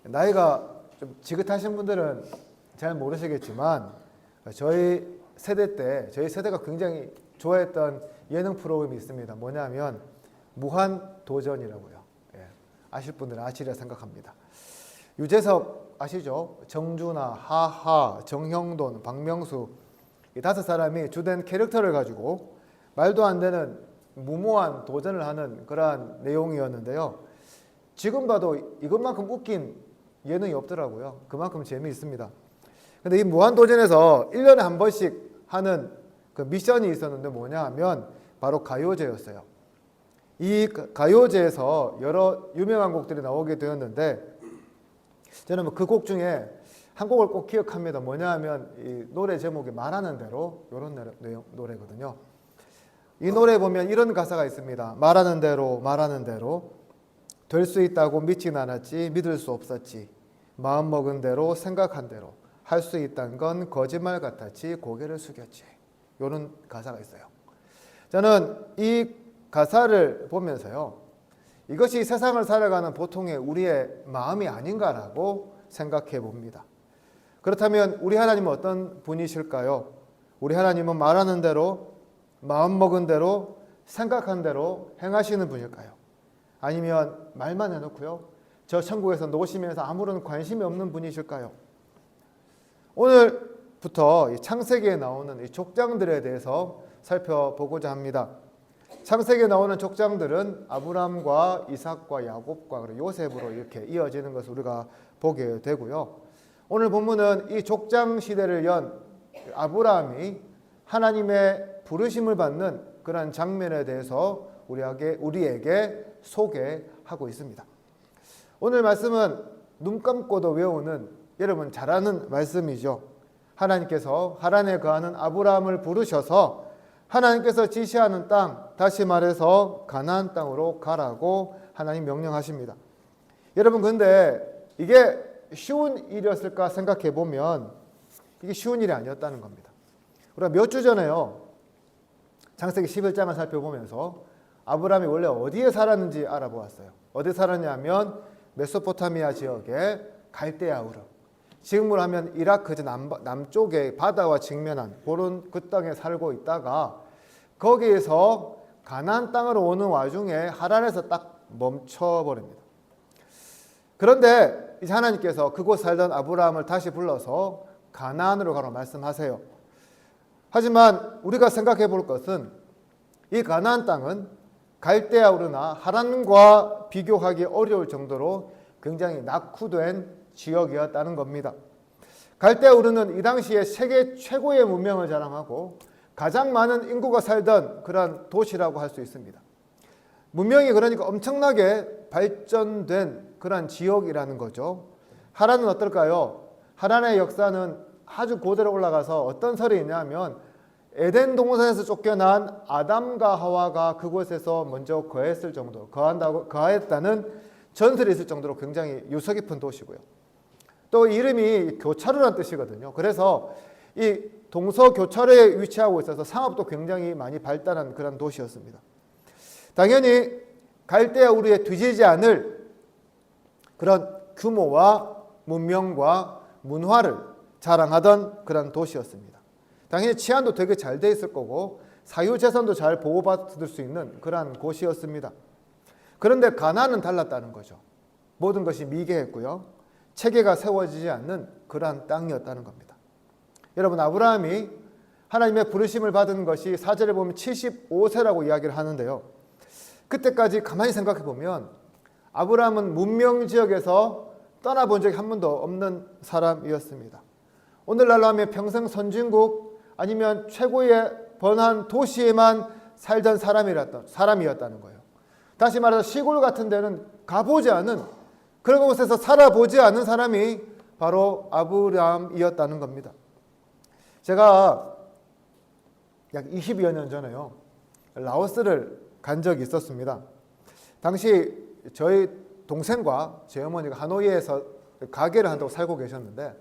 나이가 좀 지긋하신 분들은 잘 모르시겠지만 저희 세대 때 저희 세대가 굉장히 좋아했던 예능 프로그램이 있습니다. 뭐냐면 무한도전이라고요. 예, 아실 분들은 아시리라 생각합니다. 유재석 아시죠? 정준하, 하하, 정형돈, 박명수 이 5사람이 주된 캐릭터를 가지고 말도 안 되는 무모한 도전을 하는 그러한 내용이었는데요. 지금 봐도 이것만큼 웃긴 예능이 없더라고요. 그만큼 재미있습니다. 근데 이 무한도전에서 1년에 한 번씩 하는 그 미션이 있었는데 뭐냐 하면 바로 가요제였어요. 이 가요제에서 여러 유명한 곡들이 나오게 되었는데 저는 그 곡 중에 한 곡을 꼭 기억합니다. 뭐냐 하면 이 노래 제목이 말하는 대로 이런 노래거든요. 이 노래에 보면 이런 가사가 있습니다. 말하는 대로 될 수 있다고 믿진 않았지 믿을 수 없었지 마음먹은 대로 생각한 대로 할 수 있다는 건 거짓말 같았지 고개를 숙였지. 이런 가사가 있어요. 저는 이 가사를 보면서요. 이것이 세상을 살아가는 보통의 우리의 마음이 아닌가라고 생각해 봅니다. 그렇다면 우리 하나님은 어떤 분이실까요? 우리 하나님은 말하는 대로 마음먹은 대로 생각한 대로 행하시는 분일까요? 아니면 말만 해놓고요. 저 천국에서 노시면서 아무런 관심이 없는 분이실까요? 오늘부터 창세기에 나오는 이 족장들에 대해서 살펴보고자 합니다. 창세기에 나오는 족장들은 아브람과 이삭과 야곱과 그리고 요셉으로 이렇게 이어지는 것을 우리가 보게 되고요. 오늘 본문은 이 족장 시대를 연 아브라함이 하나님의 부르심을 받는 그런 장면에 대해서 우리에게 소개하고 있습니다. 오늘 말씀은 눈 감고도 외우는 여러분 잘 아는 말씀이죠. 하나님께서 하란에 거하는 아브라함을 부르셔서 하나님께서 지시하는 땅, 다시 말해서 가나안 땅으로 가라고 하나님 명령하십니다. 여러분 근데 이게 쉬운 일이었을까 생각해 보면 이게 쉬운 일이 아니었다는 겁니다. 우리가 몇 주 전에요. 창세기 11장을 살펴보면서 아브라함이 원래 어디에 살았는지 알아보았어요. 어디 살았냐면 메소포타미아 지역의 갈대아 우르. 지금으로 하면 이라크 남쪽의 바다와 직면한 그런 그 땅에 살고 있다가 거기에서 가나안 땅으로 오는 와중에 하란에서 딱 멈춰버립니다. 그런데 이제 하나님께서 그곳 살던 아브라함을 다시 불러서 가나안으로 가라고 말씀하세요. 하지만 우리가 생각해 볼 것은 이 가나안 땅은 갈대아 우르나 하란과 비교하기 어려울 정도로 굉장히 낙후된 지역이었다는 겁니다. 갈대아 우르는 이 당시에 세계 최고의 문명을 자랑하고 가장 많은 인구가 살던 그런 도시라고 할 수 있습니다. 문명이 그러니까 엄청나게 발전된 그런 지역이라는 거죠. 하란은 어떨까요? 하란의 역사는 아주 고대로 올라가서 어떤 설이 있냐면 에덴 동산에서 쫓겨난 아담과 하와가 그곳에서 먼저 거했다는 전설이 있을 정도로 굉장히 유서 깊은 도시고요. 또 이름이 교차로라는 뜻이거든요. 그래서 이 동서교차로에 위치하고 있어서 상업도 굉장히 많이 발달한 그런 도시였습니다. 당연히 갈대아 우르에 뒤지지 않을 그런 규모와 문명과 문화를 자랑하던 그런 도시였습니다. 당연히 치안도 되게 잘 돼 있을 거고 사유재산도 잘 보호받을 수 있는 그런 곳이었습니다. 그런데 가나안은 달랐다는 거죠. 모든 것이 미개했고요. 체계가 세워지지 않는 그러한 땅이었다는 겁니다. 여러분 아브라함이 하나님의 부르심을 받은 것이 4절에 보면 75세라고 이야기를 하는데요. 그때까지 가만히 생각해 보면 아브라함은 문명지역에서 떠나본 적이 한 번도 없는 사람이었습니다. 오늘날로 하면 평생 선진국 아니면 최고의 번화한 도시에만 살던 사람이었다는 거예요. 다시 말해서 시골 같은 데는 가보지 않은 그런 곳에서 살아보지 않은 사람이 바로 아브라함이었다는 겁니다. 제가 약 20여 년 전에요. 라오스를 간 적이 있었습니다. 당시 저희 동생과 제 어머니가 하노이에서 가게를 한다고 살고 계셨는데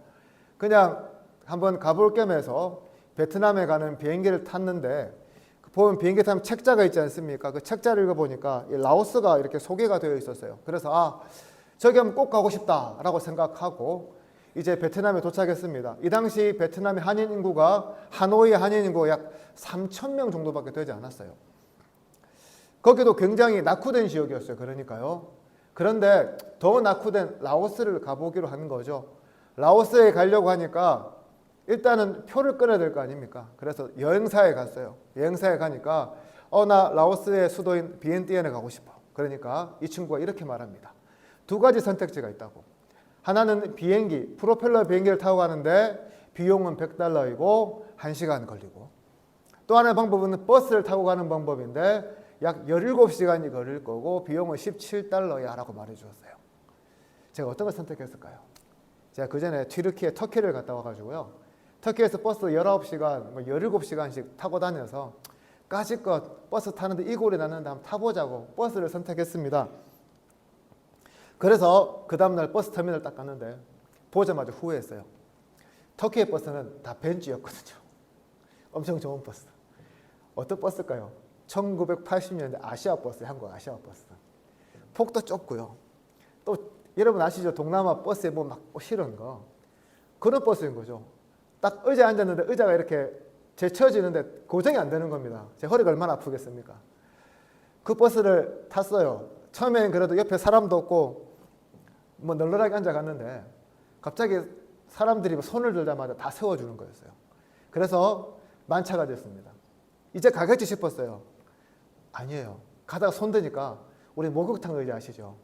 그냥 한번 가볼 겸해서 베트남에 가는 비행기를 탔는데 보면 비행기 타면 책자가 있지 않습니까? 그 책자를 읽어보니까 라오스가 이렇게 소개가 되어 있었어요. 그래서 저기 한번 꼭 가고 싶다라고 생각하고 이제 베트남에 도착했습니다. 이 당시 베트남의 한인 인구가 하노이의 한인 인구가 약 3,000명 정도밖에 되지 않았어요. 거기도 굉장히 낙후된 지역이었어요. 그러니까요. 그런데 더 낙후된 라오스를 가보기로 한 거죠. 라오스에 가려고 하니까 일단은 표를 끊어야 될 거 아닙니까? 그래서 여행사에 갔어요. 여행사에 가니까 나 라오스의 수도인 비엔티엔에 가고 싶어. 그러니까 이 친구가 이렇게 말합니다. 두 가지 선택지가 있다고. 하나는 비행기, 프로펠러 비행기를 타고 가는데 비용은 $100이고 1시간 걸리고, 또 하나의 방법은 버스를 타고 가는 방법인데 약 17시간이 걸릴 거고 비용은 $17야 라고 말해 주었어요. 제가 어떤 걸 선택했을까요? 제가 그 전에 튀르키예 터키를 갔다 와가지고요. 터키에서 버스 19시간, 17시간씩 타고 다녀서 까짓것 버스 타는데 이 꼴이 났는데 한번 타보자고 버스를 선택했습니다. 그래서 그 다음날 버스 터미널 딱 갔는데 보자마자 후회했어요. 터키의 버스는 다 벤츠였거든요. 엄청 좋은 버스. 어떤 버스일까요? 1980년대 아시아 버스, 한국 아시아 버스. 폭도 좁고요. 또 여러분 아시죠? 동남아 버스에 뭐 막 실은 거. 그런 버스인 거죠. 딱 의자에 앉았는데 의자가 이렇게 제쳐지는데 고정이 안 되는 겁니다. 제 허리가 얼마나 아프겠습니까? 그 버스를 탔어요. 처음엔 그래도 옆에 사람도 없고 뭐 널널하게 앉아갔는데 갑자기 사람들이 손을 들자마자 다 세워주는 거였어요. 그래서 만차가 됐습니다. 이제 가겠지 싶었어요. 아니에요. 가다가 손 드니까 우리 목욕탕 의자 아시죠?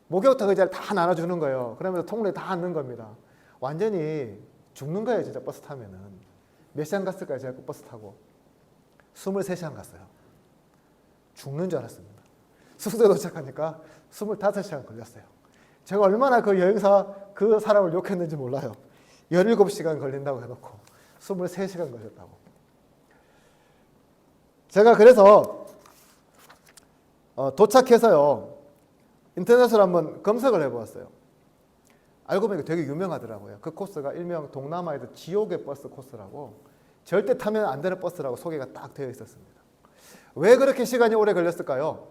목욕탕 의자를 다 나눠주는 거예요. 그러면서 통로에 다 앉는 겁니다. 완전히 죽는 거예요. 진짜 버스 타면은. 몇 시간 갔을까요? 제가 그 버스 타고 23시간 갔어요. 죽는 줄 알았습니다. 숙소에 도착하니까 25시간 걸렸어요. 제가 얼마나 그 여행사 그 사람을 욕했는지 몰라요. 17시간 걸린다고 해놓고 23시간 걸렸다고. 제가 그래서 도착해서요 인터넷으로 한번 검색을 해보았어요. 알고 보니까 되게 유명하더라고요. 그 코스가 일명 동남아에서 지옥의 버스 코스라고, 절대 타면 안 되는 버스라고 소개가 딱 되어 있었습니다. 왜 그렇게 시간이 오래 걸렸을까요?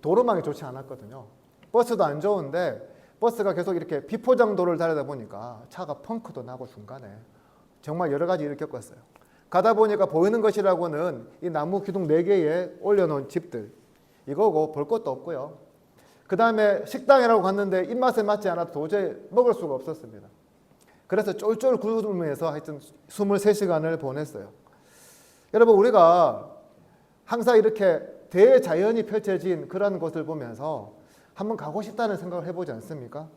도로망이 좋지 않았거든요. 버스도 안 좋은데 버스가 계속 이렇게 비포장도로를 달리다 보니까 차가 펑크도 나고 중간에 정말 여러 가지 일을 겪었어요. 가다 보니까 보이는 것이라고는 이 나무 기둥 4개에 올려놓은 집들, 이거고 볼 것도 없고요. 그 다음에 식당이라고 갔는데 입맛에 맞지 않아서 도저히 먹을 수가 없었습니다. 그래서 쫄쫄 굶으면서 하여튼 23시간을 보냈어요. 여러분, 우리가 항상 이렇게 대자연이 펼쳐진 그런 곳을 보면서 한번 가고 싶다는 생각을 해보지 않습니까?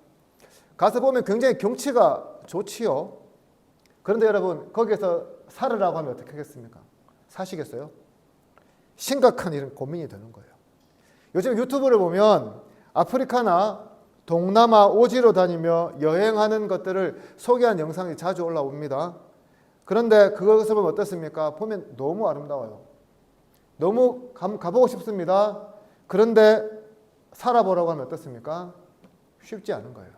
가서 보면 굉장히 경치가 좋지요. 그런데 여러분, 거기에서 살으라고 하면 어떻게 하겠습니까? 사시겠어요? 심각한 이런 고민이 되는 거예요. 요즘 유튜브를 보면 아프리카나 동남아 오지로 다니며 여행하는 것들을 소개한 영상이 자주 올라옵니다. 그런데 그것을 보면 어떻습니까? 보면 너무 아름다워요. 너무 가보고 싶습니다. 그런데 살아보라고 하면 어떻습니까? 쉽지 않은 거예요.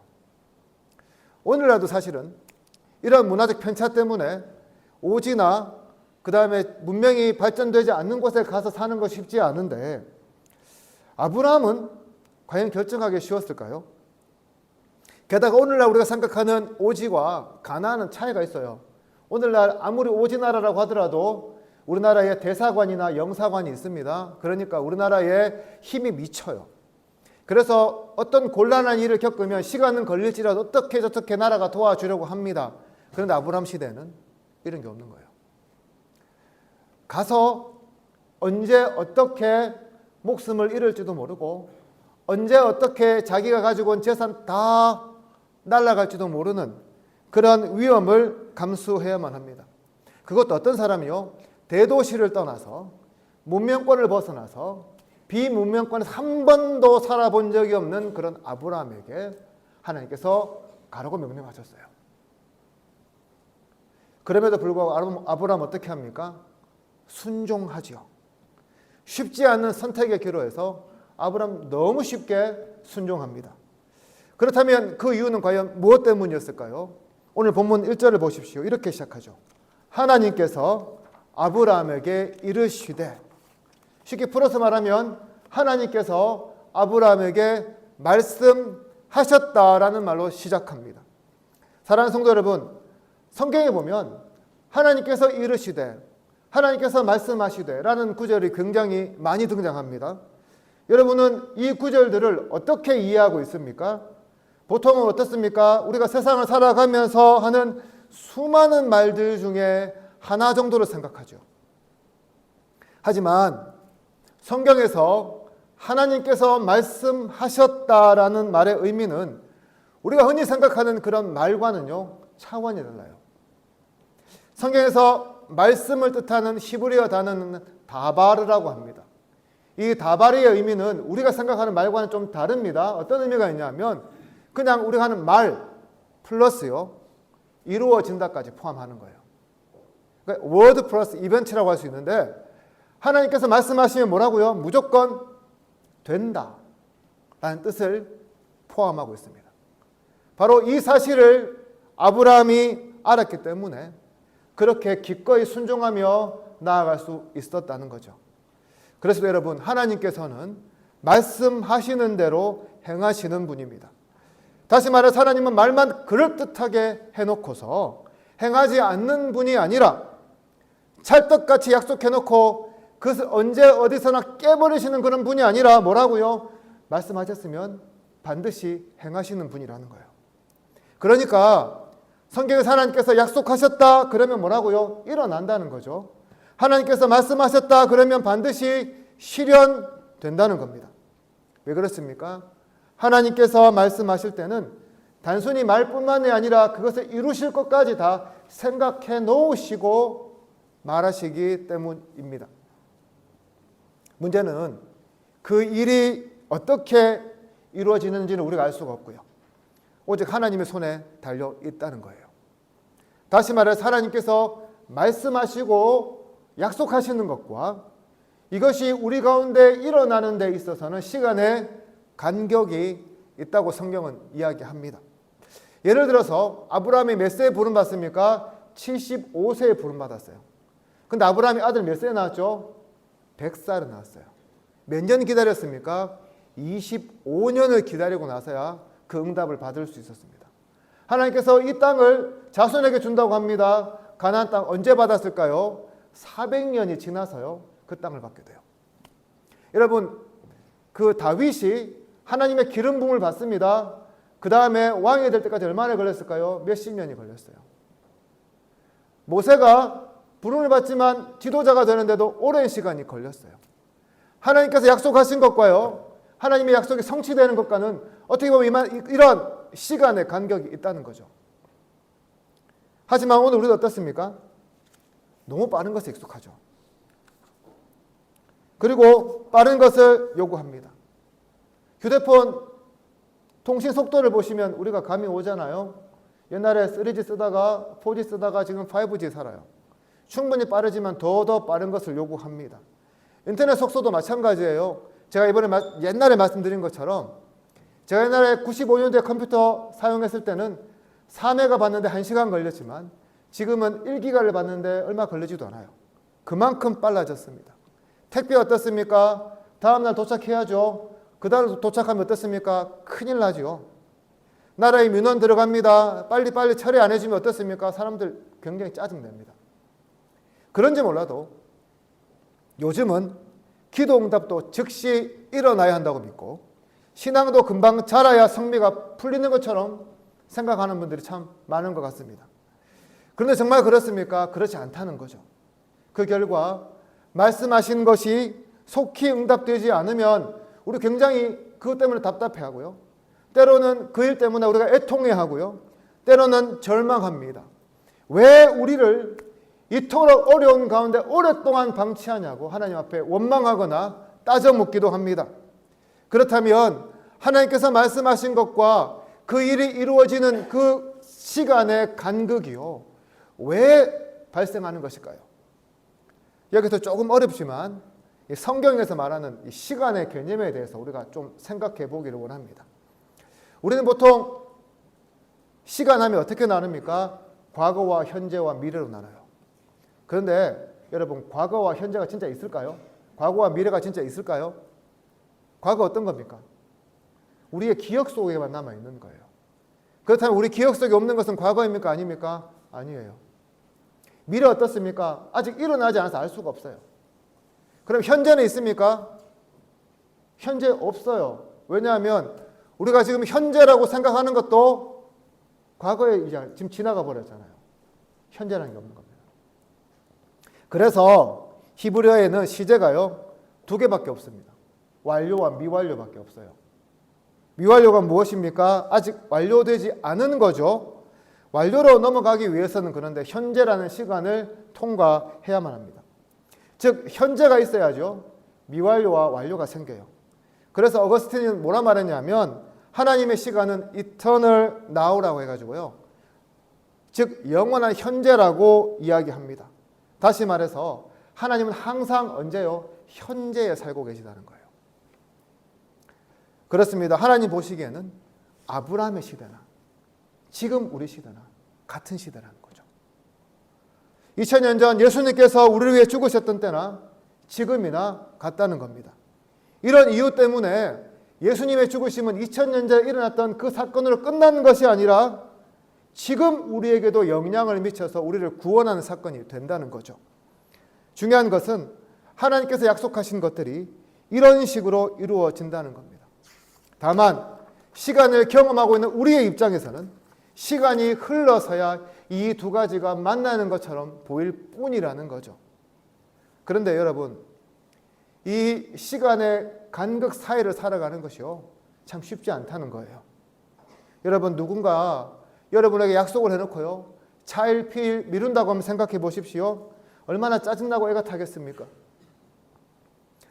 오늘날도 사실은 이런 문화적 편차 때문에 오지나 그 다음에 문명이 발전되지 않는 곳에 가서 사는 것이 쉽지 않은데, 아브라함은 과연 결정하기 쉬웠을까요? 게다가 오늘날 우리가 생각하는 오지와 가나안은 차이가 있어요. 오늘날 아무리 오지 나라라고 하더라도 우리나라에 대사관이나 영사관이 있습니다. 그러니까 우리나라에 힘이 미쳐요. 그래서 어떤 곤란한 일을 겪으면 시간은 걸릴지라도 어떻게 저렇게 나라가 도와주려고 합니다. 그런데 아브라함 시대에는 이런 게 없는 거예요. 가서 언제 어떻게 목숨을 잃을지도 모르고 언제 어떻게 자기가 가지고 온 재산 다 날아갈지도 모르는 그런 위험을 감수해야만 합니다. 그것도 어떤 사람이요? 대도시를 떠나서 문명권을 벗어나서 비문명권에서 한 번도 살아본 적이 없는 그런 아브라함에게 하나님께서 가라고 명령하셨어요. 그럼에도 불구하고 아브라함 어떻게 합니까? 순종하지요. 쉽지 않은 선택의 기로에서 아브라함 너무 쉽게 순종합니다. 그렇다면 그 이유는 과연 무엇 때문이었을까요? 오늘 본문 1절을 보십시오. 이렇게 시작하죠. 하나님께서 아브라함에게 이르시되, 쉽게 풀어서 말하면 하나님께서 아브라함에게 하셨다라는 말로 시작합니다. 사랑하는 성도 여러분, 성경에 보면 하나님께서 이르시되, 하나님께서 말씀하시되 라는 구절이 굉장히 많이 등장합니다. 여러분은 이 구절들을 어떻게 이해하고 있습니까? 보통은 어떻습니까? 우리가 세상을 살아가면서 하는 수많은 말들 중에 하나 정도로 생각하죠. 하지만 성경에서 하나님께서 말씀하셨다라는 말의 의미는 우리가 흔히 생각하는 그런 말과는요, 차원이 달라요. 성경에서 말씀을 뜻하는 히브리어 단어는 다바르라고 합니다. 이 다바르의 의미는 우리가 생각하는 말과는 좀 다릅니다. 어떤 의미가 있냐면 그냥 우리가 하는 말 플러스요, 이루어진다까지 포함하는 거예요. 그러니까 word 플러스 이벤트라고 할 수 있는데, 하나님께서 말씀하시면 뭐라고요? 무조건 된다 라는 뜻을 포함하고 있습니다. 바로 이 사실을 아브라함이 알았기 때문에 그렇게 기꺼이 순종하며 나아갈 수 있었다는 거죠. 그래서 여러분, 하나님께서는 말씀하시는 대로 행하시는 분입니다. 다시 말해서 하나님은 말만 그럴듯하게 해놓고서 행하지 않는 분이 아니라 찰떡같이 약속해놓고 그것을 언제 어디서나 깨버리시는 그런 분이 아니라 뭐라고요? 말씀하셨으면 반드시 행하시는 분이라는 거예요. 그러니까 성경에서 하나님께서 약속하셨다 그러면 뭐라고요? 일어난다는 거죠. 하나님께서 말씀하셨다 그러면 반드시 실현된다는 겁니다. 왜 그렇습니까? 하나님께서 말씀하실 때는 단순히 말뿐만이 아니라 그것을 이루실 것까지 다 생각해 놓으시고 말하시기 때문입니다. 문제는 그 일이 어떻게 이루어지는지는 우리가 알 수가 없고요. 오직 하나님의 손에 달려 있다는 거예요. 다시 말해서 하나님께서 말씀하시고 약속하시는 것과 이것이 우리 가운데 일어나는 데 있어서는 시간의 간격이 있다고 성경은 이야기합니다. 예를 들어서 아브라함이 몇 세에 부름받습니까? 75세에 부름받았어요. 근데 아브라함이 아들 몇 세에 낳았죠? 100살에 낳았어요. 몇 년 기다렸습니까? 25년을 기다리고 나서야 그 응답을 받을 수 있었습니다. 하나님께서 이 땅을 자손에게 준다고 합니다. 가나안 땅 언제 받았을까요? 400년이 지나서요, 그 땅을 받게 돼요. 여러분, 그 다윗이 하나님의 기름 부음을 받습니다. 그 다음에 왕이 될 때까지 얼마나 걸렸을까요? 몇십 년이 걸렸어요. 모세가 부름을 받지만 지도자가 되는데도 오랜 시간이 걸렸어요. 하나님께서 약속하신 것과요, 하나님의 약속이 성취되는 것과는 어떻게 보면 이런 시간의 간격이 있다는 거죠. 하지만 오늘 우리는 어떻습니까? 너무 빠른 것에 익숙하죠. 그리고 빠른 것을 요구합니다. 휴대폰 통신 속도를 보시면 우리가 감이 오잖아요. 옛날에 3G 쓰다가 4G 쓰다가 지금 5G 살아요. 충분히 빠르지만 더 빠른 것을 요구합니다. 인터넷 속도도 마찬가지예요. 제가 이번에 옛날에 말씀드린 것처럼 제가 옛날에 95년도에 컴퓨터 사용했을 때는 4메가 받는데 1시간 걸렸지만 지금은 1기가를 받는데 얼마 걸리지도 않아요. 그만큼 빨라졌습니다. 택배 어떻습니까? 다음날 도착해야죠. 그 다음 도착하면 어떻습니까? 큰일 나죠. 나라에 민원 들어갑니다. 빨리 처리 안 해주면 어떻습니까? 사람들 굉장히 짜증냅니다. 그런지 몰라도 요즘은 기도 응답도 즉시 일어나야 한다고 믿고 신앙도 금방 자라야 성미가 풀리는 것처럼 생각하는 분들이 참 많은 것 같습니다. 그런데 정말 그렇습니까? 그렇지 않다는 거죠. 그 결과 말씀하신 것이 속히 응답되지 않으면 우리 굉장히 그것 때문에 답답해하고요. 때로는 그 일 때문에 우리가 애통해하고요. 때로는 절망합니다. 왜 우리를 이토록 어려운 가운데 오랫동안 방치하냐고 하나님 앞에 원망하거나 따져 묻기도 합니다. 그렇다면 하나님께서 말씀하신 것과 그 일이 이루어지는 그 시간의 간극이요, 왜 발생하는 것일까요? 여기서 조금 어렵지만 성경에서 말하는 이 시간의 개념에 대해서 우리가 좀 생각해 보기를 원합니다. 우리는 보통 시간 하면 어떻게 나눕니까? 과거와 현재와 미래로 나눠요. 그런데 여러분, 과거와 현재가 진짜 있을까요? 과거와 미래가 진짜 있을까요? 과거 어떤 겁니까? 우리의 기억 속에만 남아있는 거예요. 그렇다면 우리 기억 속에 없는 것은 과거입니까? 아닙니까? 아니에요. 미래 어떻습니까? 아직 일어나지 않아서 알 수가 없어요. 그럼 현재는 있습니까? 현재 없어요. 왜냐하면 우리가 지금 현재라고 생각하는 것도 과거에 이제 지금 지나가 버렸잖아요. 현재라는 게 없는 겁니다. 그래서 히브리어에는 시제가요 2개밖에 없습니다. 완료와 미완료밖에 없어요. 미완료가 무엇입니까? 아직 완료되지 않은 거죠. 완료로 넘어가기 위해서는 그런데 현재라는 시간을 통과해야만 합니다. 즉 현재가 있어야죠 미완료와 완료가 생겨요. 그래서 어거스틴은 뭐라 말했냐면 하나님의 시간은 eternal now라고 해가지고요. 즉 영원한 현재라고 이야기합니다. 다시 말해서 하나님은 항상 언제요? 현재에 살고 계시다는 거예요. 그렇습니다. 하나님 보시기에는 아브라함의 시대나 지금 우리 시대나 같은 시대라는 거죠. 2000년 전 예수님께서 우리를 위해 죽으셨던 때나 지금이나 같다는 겁니다. 이런 이유 때문에 예수님의 죽으심은 2000년 전에 일어났던 그 사건으로 끝나는 것이 아니라 지금 우리에게도 영향을 미쳐서 우리를 구원하는 사건이 된다는 거죠. 중요한 것은 하나님께서 약속하신 것들이 이런 식으로 이루어진다는 겁니다. 다만 시간을 경험하고 있는 우리의 입장에서는 시간이 흘러서야 이 두 가지가 만나는 것처럼 보일 뿐이라는 거죠. 그런데 여러분, 이 시간의 간극 사이를 살아가는 것이요 참 쉽지 않다는 거예요. 여러분, 누군가 여러분에게 약속을 해놓고요 차일피일 미룬다고 하면 생각해 보십시오. 얼마나 짜증나고 애가 타겠습니까?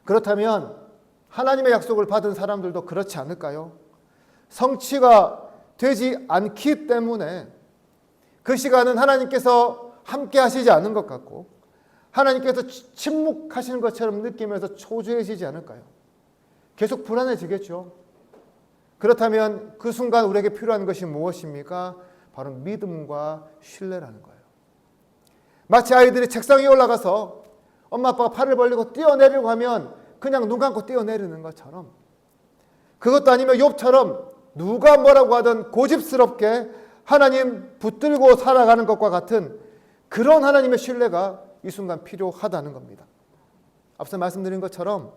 그렇다면 하나님의 약속을 받은 사람들도 그렇지 않을까요? 성취가 되지 않기 때문에 그 시간은 하나님께서 함께 하시지 않은 것 같고 하나님께서 침묵하시는 것처럼 느끼면서 초조해지지 않을까요? 계속 불안해지겠죠. 그렇다면 그 순간 우리에게 필요한 것이 무엇입니까? 바로 믿음과 신뢰라는 거예요. 마치 아이들이 책상 위에 올라가서 엄마 아빠가 팔을 벌리고 뛰어내리려고 하면 그냥 눈 감고 뛰어내리는 것처럼, 그것도 아니면 욥처럼 누가 뭐라고 하든 고집스럽게 하나님 붙들고 살아가는 것과 같은 그런 하나님의 신뢰가 이 순간 필요하다는 겁니다. 앞서 말씀드린 것처럼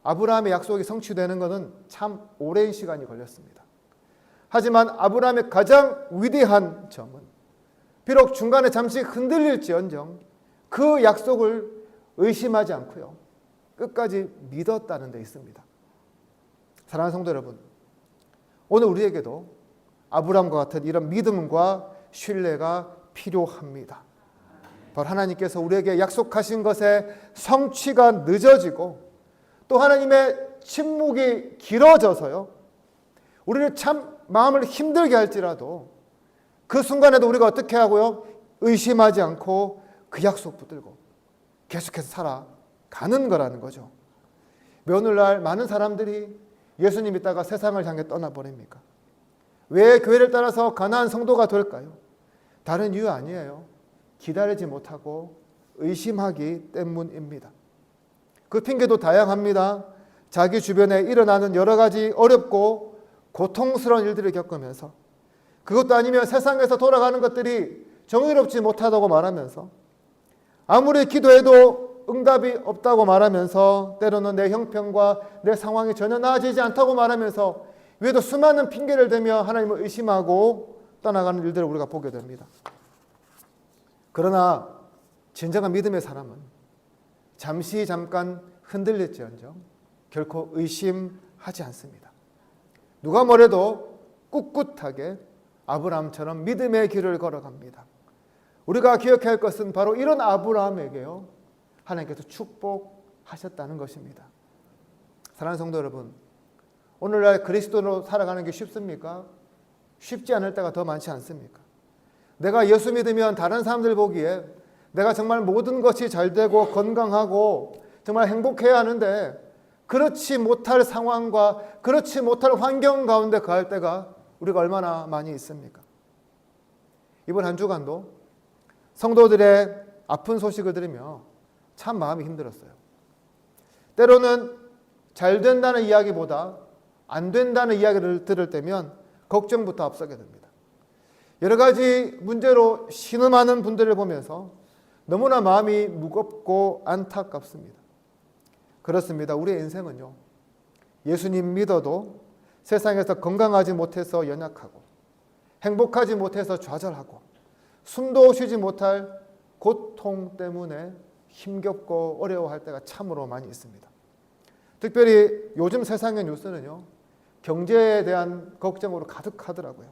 아브라함의 약속이 성취되는 것은 참 오랜 시간이 걸렸습니다. 하지만 아브라함의 가장 위대한 점은 비록 중간에 잠시 흔들릴지언정 그 약속을 의심하지 않고요 끝까지 믿었다는 데 있습니다. 사랑하는 성도 여러분, 오늘 우리에게도 아브라함과 같은 이런 믿음과 신뢰가 필요합니다. 바로 하나님께서 우리에게 약속하신 것의 성취가 늦어지고 또 하나님의 침묵이 길어져서요 우리를 참 마음을 힘들게 할지라도 그 순간에도 우리가 어떻게 하고요? 의심하지 않고 그 약속 붙들고 계속해서 살아가는 거라는 거죠. 왜 오늘날 많은 사람들이 예수님 믿다가 세상을 향해 떠나버립니까? 왜 교회를 따라서 가난한 성도가 될까요? 다른 이유 아니에요. 기다리지 못하고 의심하기 때문입니다. 그 핑계도 다양합니다. 자기 주변에 일어나는 여러 가지 어렵고 고통스러운 일들을 겪으면서, 그것도 아니면 세상에서 돌아가는 것들이 정의롭지 못하다고 말하면서, 아무리 기도해도 응답이 없다고 말하면서, 때로는 내 형편과 내 상황이 전혀 나아지지 않다고 말하면서 위에도 수많은 핑계를 대며 하나님을 의심하고 떠나가는 일들을 우리가 보게 됩니다. 그러나 진정한 믿음의 사람은 잠깐 흔들릴지언정 결코 의심하지 않습니다. 누가 뭐래도 꿋꿋하게 아브라함처럼 믿음의 길을 걸어갑니다. 우리가 기억해야 할 것은 바로 이런 아브라함에게요 하나님께서 축복하셨다는 것입니다. 사랑하는 성도 여러분, 오늘날 그리스도로 살아가는 게 쉽습니까? 쉽지 않을 때가 더 많지 않습니까? 내가 예수 믿으면 다른 사람들 보기에 내가 정말 모든 것이 잘 되고 건강하고 정말 행복해야 하는데 그렇지 못할 상황과 그렇지 못할 환경 가운데 거할 때가 우리가 얼마나 많이 있습니까? 이번 한 주간도 성도들의 아픈 소식을 들으며 참 마음이 힘들었어요. 때로는 잘 된다는 이야기보다 안 된다는 이야기를 들을 때면 걱정부터 앞서게 됩니다. 여러 가지 문제로 신음하는 분들을 보면서 너무나 마음이 무겁고 안타깝습니다. 그렇습니다. 우리의 인생은요, 예수님 믿어도 세상에서 건강하지 못해서 연약하고 행복하지 못해서 좌절하고 숨도 쉬지 못할 고통 때문에 힘겹고 어려워할 때가 참으로 많이 있습니다. 특별히 요즘 세상의 뉴스는요, 경제에 대한 걱정으로 가득하더라고요.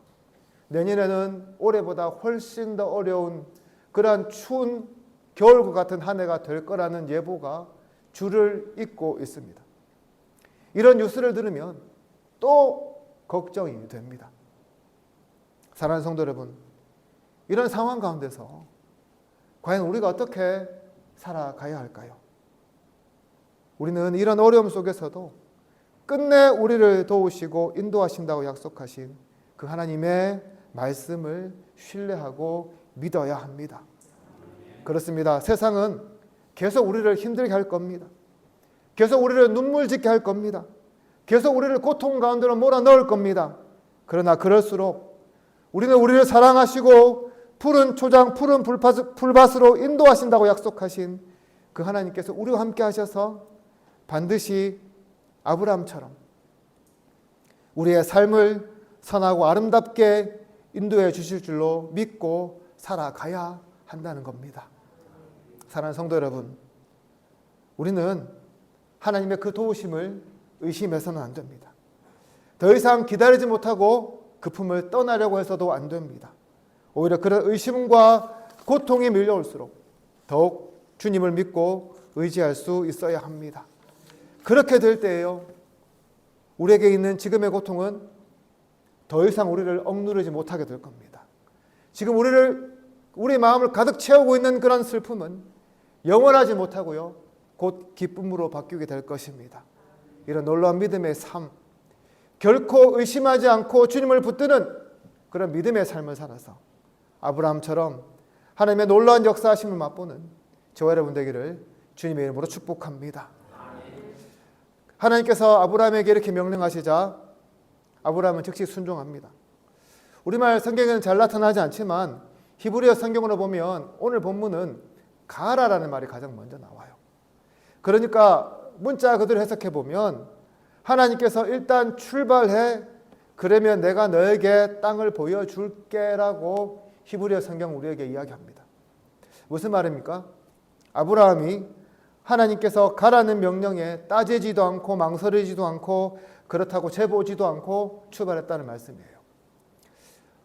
내년에는 올해보다 훨씬 더 어려운 그러한 추운 겨울과 같은 한 해가 될 거라는 예보가 줄을 잇고 있습니다. 이런 뉴스를 들으면 또 걱정이 됩니다. 사랑하는 성도 여러분, 이런 상황 가운데서 과연 우리가 어떻게 살아가야 할까요? 우리는 이런 어려움 속에서도 끝내 우리를 도우시고 인도하신다고 약속하신 그 하나님의 말씀을 신뢰하고 믿어야 합니다. 그렇습니다. 세상은 계속 우리를 힘들게 할 겁니다. 계속 우리를 눈물 짓게 할 겁니다. 계속 우리를 고통 가운데로 몰아넣을 겁니다. 그러나 그럴수록 우리는 우리를 사랑하시고 푸른 초장, 푸른 풀밭으로 인도하신다고 약속하신 그 하나님께서 우리와 함께 하셔서 반드시 아브라함처럼 우리의 삶을 선하고 아름답게 인도해 주실 줄로 믿고 살아가야 한다는 겁니다. 사랑하는 성도 여러분, 우리는 하나님의 그 도우심을 의심해서는 안 됩니다. 더 이상 기다리지 못하고 그 품을 떠나려고 해서도 안 됩니다. 오히려 그런 의심과 고통이 밀려올수록 더욱 주님을 믿고 의지할 수 있어야 합니다. 그렇게 될 때에요, 우리에게 있는 지금의 고통은 더 이상 우리를 억누르지 못하게 될 겁니다. 지금 우리 마음을 가득 채우고 있는 그런 슬픔은 영원하지 못하고요, 곧 기쁨으로 바뀌게 될 것입니다. 이런 놀라운 믿음의 삶, 결코 의심하지 않고 주님을 붙드는 그런 믿음의 삶을 살아서 아브라함처럼 하나님의 놀라운 역사하심을 맛보는 저와 여러분 되기를 주님의 이름으로 축복합니다. 하나님께서 아브라함에게 이렇게 명령하시자 아브라함은 즉시 순종합니다. 우리말 성경에는 잘 나타나지 않지만 히브리어 성경으로 보면 오늘 본문은 가라라는 말이 가장 먼저 나와요. 그러니까 문자 그대로 해석해 보면 하나님께서 일단 출발해, 그러면 내가 너에게 땅을 보여줄게 라고 히브리어 성경 우리에게 이야기합니다. 무슨 말입니까? 아브라함이 하나님께서 가라는 명령에 따지지도 않고 망설이지도 않고 그렇다고 재보지도 않고 출발했다는 말씀이에요.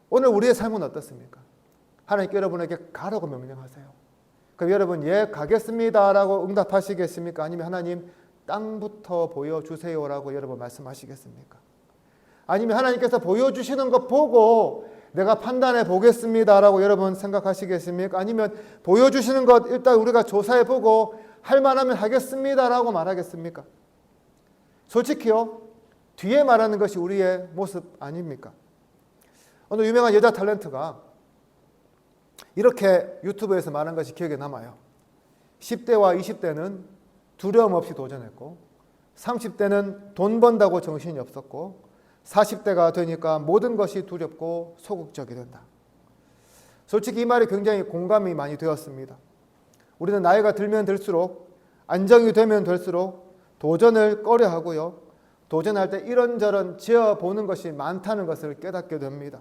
오늘 우리의 삶은 어떻습니까? 하나님께 여러분에게 가라고 명령하세요. 그럼 여러분 예 가겠습니다 라고 응답하시겠습니까? 아니면 하나님 땅부터 보여주세요 라고 여러분 말씀하시겠습니까? 아니면 하나님께서 보여주시는 것 보고 내가 판단해 보겠습니다 라고 여러분 생각하시겠습니까? 아니면 보여주시는 것 일단 우리가 조사해 보고 할 만하면 하겠습니다 라고 말하겠습니까? 솔직히요, 뒤에 말하는 것이 우리의 모습 아닙니까? 어느 유명한 여자 탤런트가 이렇게 유튜브에서 말한 것이 기억에 남아요. 10대와 20대는 두려움 없이 도전했고 30대는 돈 번다고 정신이 없었고 40대가 되니까 모든 것이 두렵고 소극적이 된다. 솔직히 이 말이 굉장히 공감이 많이 되었습니다. 우리는 나이가 들면 들수록 안정이 되면 될수록 도전을 꺼려하고요, 도전할 때 이런저런 지어보는 것이 많다는 것을 깨닫게 됩니다.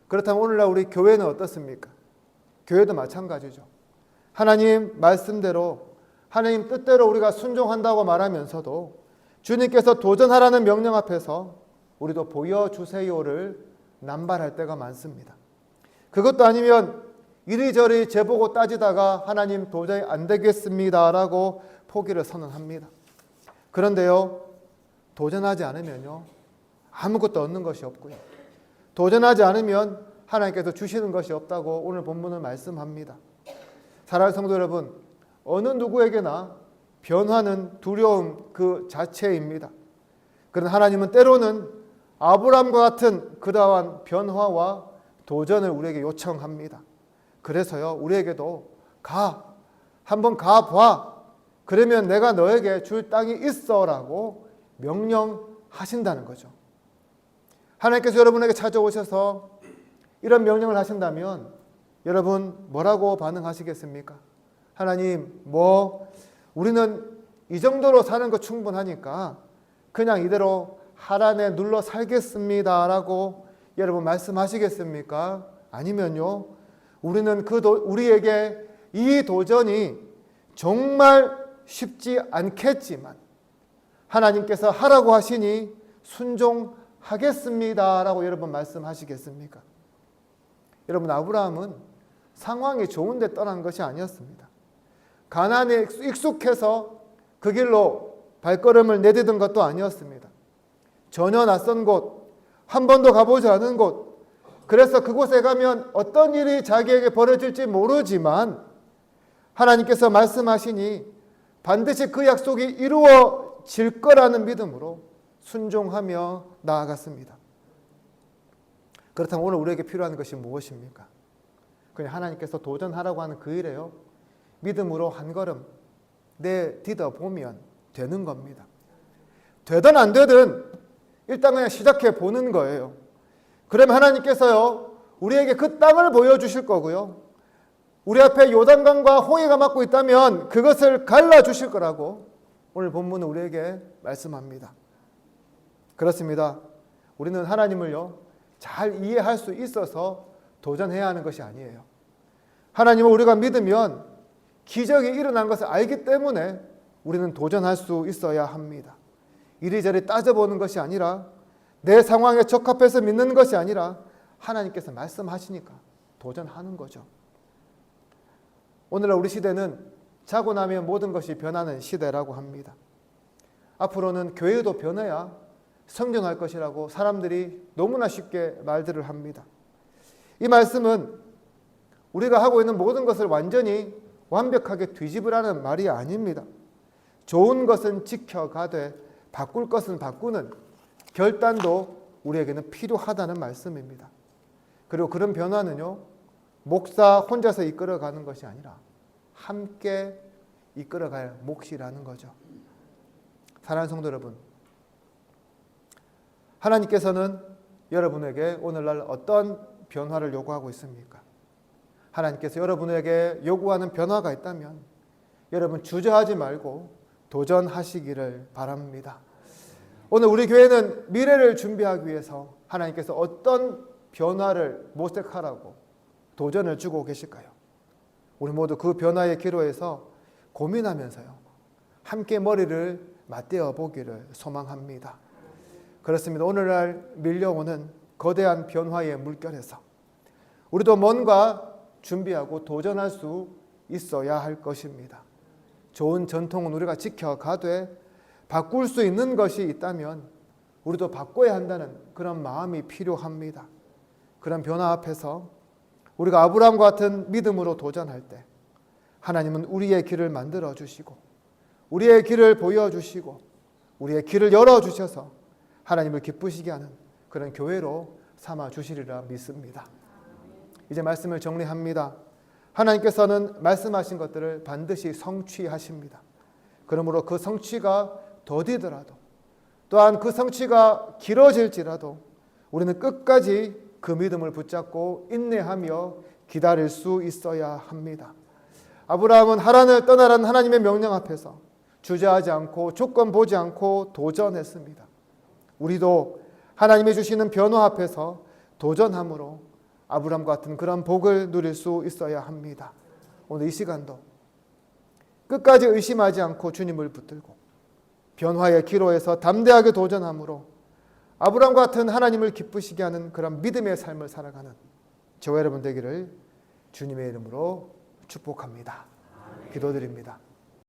그렇다면 오늘날 우리 교회는 어떻습니까? 교회도 마찬가지죠. 하나님 말씀대로 하나님 뜻대로 우리가 순종한다고 말하면서도 주님께서 도전하라는 명령 앞에서 우리도 보여주세요를 남발할 때가 많습니다. 그것도 아니면 이리저리 재보고 따지다가 하나님 도저히 안 되겠습니다 라고 포기를 선언합니다. 그런데요, 도전하지 않으면요 아무것도 얻는 것이 없고요, 도전하지 않으면 하나님께서 주시는 것이 없다고 오늘 본문은 말씀합니다. 사랑하는 성도 여러분, 어느 누구에게나 변화는 두려움 그 자체입니다. 그러나 하나님은 때로는 아브라함과 같은 그러한 변화와 도전을 우리에게 요청합니다. 그래서요, 우리에게도 한번 가봐. 그러면 내가 너에게 줄 땅이 있어라고 명령하는 하신다는 거죠. 하나님께서 여러분에게 찾아오셔서 이런 명령을 하신다면 여러분 뭐라고 반응하시겠습니까? 하나님, 우리는 이 정도로 사는 거 충분하니까 그냥 이대로 하란에 눌러 살겠습니다 라고 여러분 말씀하시겠습니까? 아니면요, 우리는 우리에게 이 도전이 정말 쉽지 않겠지만 하나님께서 하라고 하시니 순종하겠습니다 라고 여러분 말씀하시겠습니까? 여러분, 아브라함은 상황이 좋은데 떠난 것이 아니었습니다. 가나안에 익숙해서 그 길로 발걸음을 내디딘 것도 아니었습니다. 전혀 낯선 곳, 한 번도 가보지 않은 곳, 그래서 그곳에 가면 어떤 일이 자기에게 벌어질지 모르지만 하나님께서 말씀하시니 반드시 그 약속이 이루어질 거라는 믿음으로 순종하며 나아갔습니다. 그렇다면 오늘 우리에게 필요한 것이 무엇입니까? 그냥 하나님께서 도전하라고 하는 그 일에요, 믿음으로 한 걸음 내딛어 보면 되는 겁니다. 되든 안 되든 일단 그냥 시작해 보는 거예요. 그러면 하나님께서요, 우리에게 그 땅을 보여주실 거고요, 우리 앞에 요단강과 홍해가 막고 있다면 그것을 갈라주실 거라고 오늘 본문은 우리에게 말씀합니다. 그렇습니다. 우리는 하나님을요, 잘 이해할 수 있어서 도전해야 하는 것이 아니에요. 하나님을 우리가 믿으면 기적이 일어난 것을 알기 때문에 우리는 도전할 수 있어야 합니다. 이리저리 따져보는 것이 아니라, 내 상황에 적합해서 믿는 것이 아니라 하나님께서 말씀하시니까 도전하는 거죠. 오늘날 우리 시대는 자고 나면 모든 것이 변하는 시대라고 합니다. 앞으로는 교회도 변해야 성장할 것이라고 사람들이 너무나 쉽게 말들을 합니다. 이 말씀은 우리가 하고 있는 모든 것을 완전히 완벽하게 뒤집으라는 말이 아닙니다. 좋은 것은 지켜가되 바꿀 것은 바꾸는 결단도 우리에게는 필요하다는 말씀입니다. 그리고 그런 변화는요, 목사 혼자서 이끌어가는 것이 아니라 함께 이끌어갈 몫이라는 거죠. 사랑하는 성도 여러분, 하나님께서는 여러분에게 오늘날 어떤 변화를 요구하고 있습니까? 하나님께서 여러분에게 요구하는 변화가 있다면 여러분 주저하지 말고 도전하시기를 바랍니다. 오늘 우리 교회는 미래를 준비하기 위해서 하나님께서 어떤 변화를 모색하라고 도전을 주고 계실까요? 우리 모두 그 변화의 기로에서 고민하면서요, 함께 머리를 맞대어 보기를 소망합니다. 그렇습니다. 오늘날 밀려오는 거대한 변화의 물결에서 우리도 뭔가 준비하고 도전할 수 있어야 할 것입니다. 좋은 전통은 우리가 지켜가되 바꿀 수 있는 것이 있다면 우리도 바꿔야 한다는 그런 마음이 필요합니다. 그런 변화 앞에서 우리가 아브라함과 같은 믿음으로 도전할 때 하나님은 우리의 길을 만들어 주시고 우리의 길을 보여주시고 우리의 길을 열어주셔서 하나님을 기쁘시게 하는 그런 교회로 삼아 주시리라 믿습니다. 이제 말씀을 정리합니다. 하나님께서는 말씀하신 것들을 반드시 성취하십니다. 그러므로 그 성취가 더디더라도 또한 그 성취가 길어질지라도 우리는 끝까지 그 믿음을 붙잡고 인내하며 기다릴 수 있어야 합니다. 아브라함은 하란을 떠나라는 하나님의 명령 앞에서 주저하지 않고 조건 보지 않고 도전했습니다. 우리도 하나님이 주시는 변화 앞에서 도전함으로 아브라함과 같은 그런 복을 누릴 수 있어야 합니다. 오늘 이 시간도 끝까지 의심하지 않고 주님을 붙들고 변화의 기로에서 담대하게 도전함으로 아브라함과 같은 하나님을 기쁘시게 하는 그런 믿음의 삶을 살아가는 저와 여러분 되기를 주님의 이름으로 축복합니다. 기도드립니다.